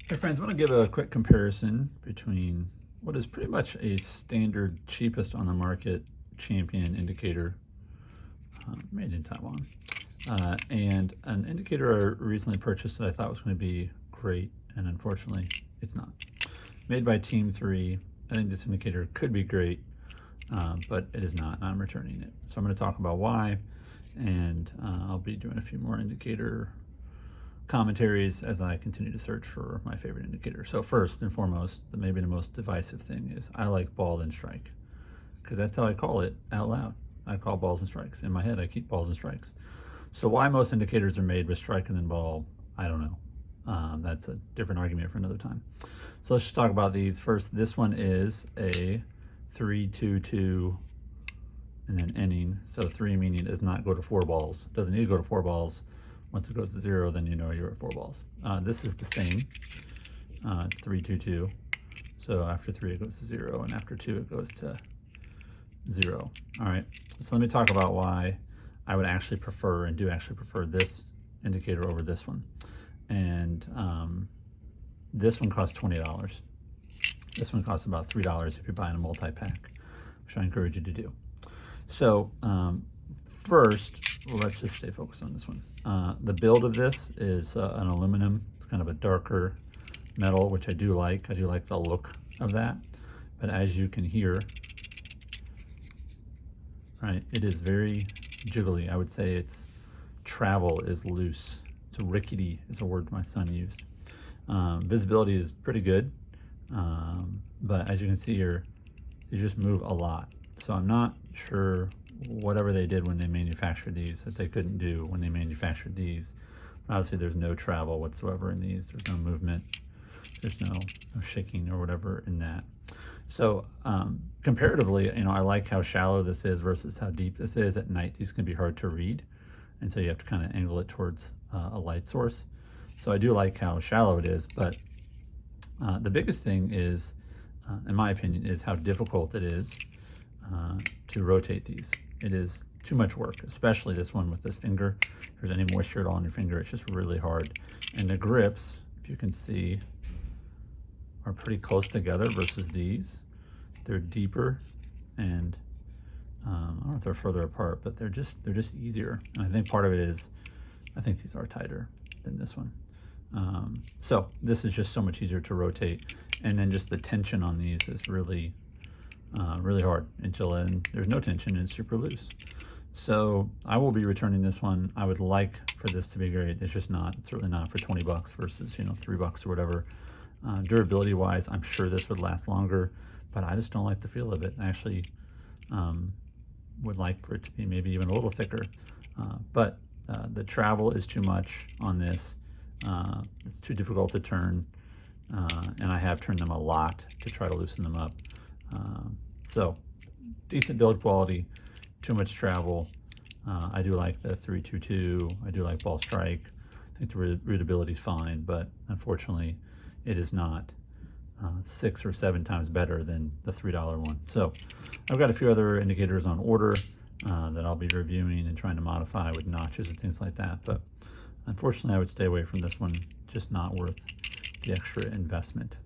Hey friends, I want to give a quick comparison between what is pretty much a standard cheapest on the market champion indicator made in Taiwan and an indicator I recently purchased that I thought was going to be great, and unfortunately it's not. Made by Team3. I think this indicator could be great, but it is not, and I'm returning it. So I'm going to talk about why, and I'll be doing a few more indicator commentaries as I continue to search for my favorite indicator. So first and foremost, maybe the most divisive thing is I like ball and strike, because that's how I call it out loud. I call balls and strikes. In my head, I keep balls and strikes. So why most indicators are made with strike and then ball, I don't know. That's a different argument for another time. So let's just talk about these. First, this one is a 3-2-2 and then ending. So 3 meaning it does not go to 4 balls. It doesn't need to go to 4 balls. Once it goes to 0, then you know you're at 4 balls. This is the same, 3-2-2. So after 3 it goes to 0, and after 2 it goes to 0. All right, so let me talk about why I would actually prefer, and do actually prefer, this indicator over this one. And this one costs $20. This one costs about $3 if you're buying a multi-pack, which I encourage you to do. So first, well, let's just stay focused on this one. The build of this is an aluminum. It's kind of a darker metal, which I do like. I do like the look of that. But as you can hear, right, it is very jiggly. I would say its travel is loose. It's rickety is a word my son used. Visibility is pretty good. But as you can see here, they just move a lot. So I'm not sure whatever they did when they manufactured these that they couldn't do when they manufactured these. Obviously there's no travel whatsoever in these. There's no movement. There's no shaking or whatever in that. So comparatively, you know, I like how shallow this is versus how deep this is. At night these can be hard to read, and so you have to kind of angle it towards a light source. So I do like how shallow it is, but the biggest thing is, in my opinion, is how difficult it is to rotate these. It is too much work, especially this one with this finger. If there's any moisture at all on your finger, it's just really hard. And the grips, if you can see, are pretty close together versus these. They're deeper, and I don't know if they're further apart, but they're just easier. And I think part of it is, I think these are tighter than this one. So this is just so much easier to rotate, and then just the tension on these is really really hard until then there's no tension and it's super loose. So I will be returning this one. I would like for this to be great. It's just not. It's certainly not for 20 bucks versus, you know, $3 or whatever. Durability wise, I'm sure this would last longer, but I just don't like the feel of it. I actually would like for it to be maybe even a little thicker, but the travel is too much on this. It's too difficult to turn, and I have turned them a lot to try to loosen them up. So decent build quality, too much travel. I do like the 3-2-2. I do like ball strike. I think the readability is fine, but unfortunately it is not 6 or 7 times better than the $3 one. So I've got a few other indicators on order that I'll be reviewing and trying to modify with notches and things like that. But unfortunately I would stay away from this one, just not worth the extra investment.